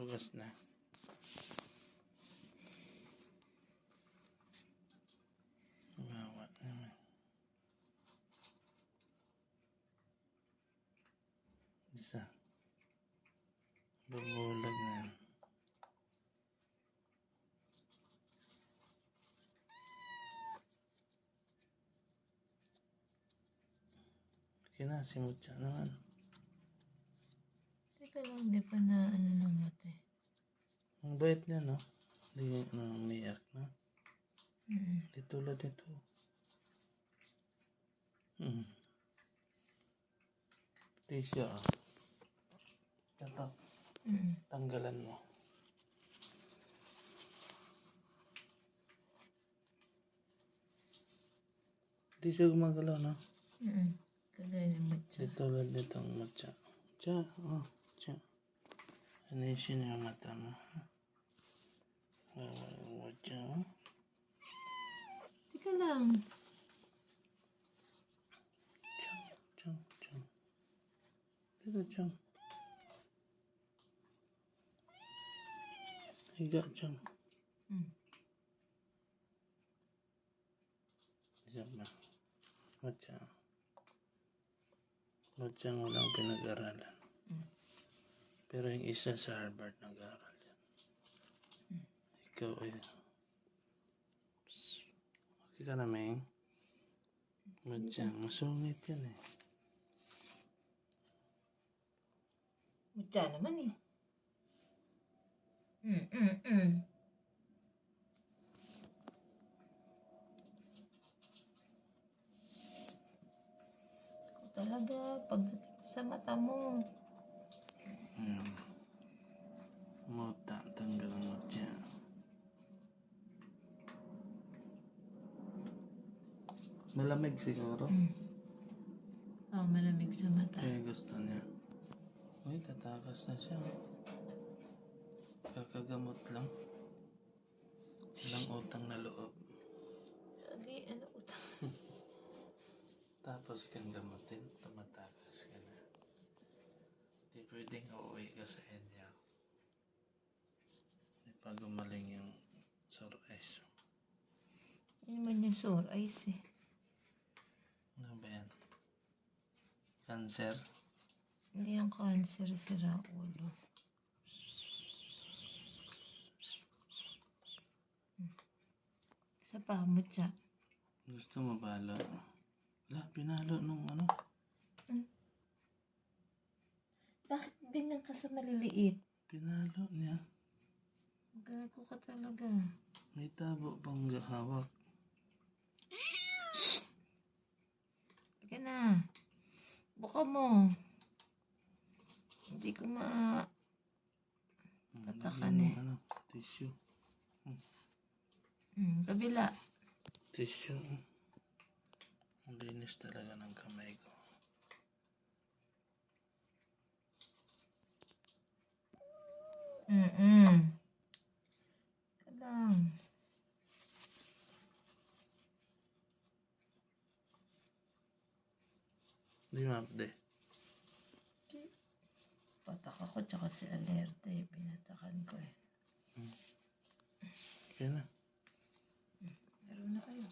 Lugas na. Wawa naman. Isa. Bubulag na. Kinasimot siya naman. Teka lang, di pa na ano ng mata eh. Ang bait niya, no? Hindi umiyak, no? Di tulad nito. Tisya, ah. Tatak. Tanggalan mo. Di siya gumagalaw, no? Kagaya ng matcha. Di tulad nitong matcha. Matcha, oh, matcha. Anisin yung mata mo. Matcha, oh. Teka lang. Chang. Dito, Chang. Higa, Chang. Isa ba? Matcha. Matcha ang walang pinag-aralan. Pero yung isa sa Harvard nag-aaral yan. Ikaw ay... Okay ka na, Meng? Matcha. Masungit yan eh. Matcha naman eh. Ako talaga, pagdating sa mata mo. Muta, tanggal ang matcha. Malamig siguro. Malamig sa mata. Kaya gusto niya. Uy, tatakas na siya. Kakagamot lang. Walang utang na loob. Lagi, ano utang? Tapos kang gamutin, tumatakas ka na. Di pwedeng uuwi ka sa India. Di pa gumaling yung sore eyes. Hindi naman yung sore eyes eh. Ano ba yan? Cancer? Hindi yung cancer, sira ulo. Isa pa, matcha. Gusto mo balo? Wala, pinalo nung ano? Bakit ganyan ka sa maliliit? Pinalo niya. Gago ka talaga. May tabo pang hawak. Teka na. Buka mo. Hindi ko patakan eh. Ano? Tissue. Kabila. Tissue. Ang linis talaga ng kamay ko. Kalang. Hindi mapde. Patak ako tsaka si Alerta eh. Pinatakan ko eh. Kaya na. Meron na kayo.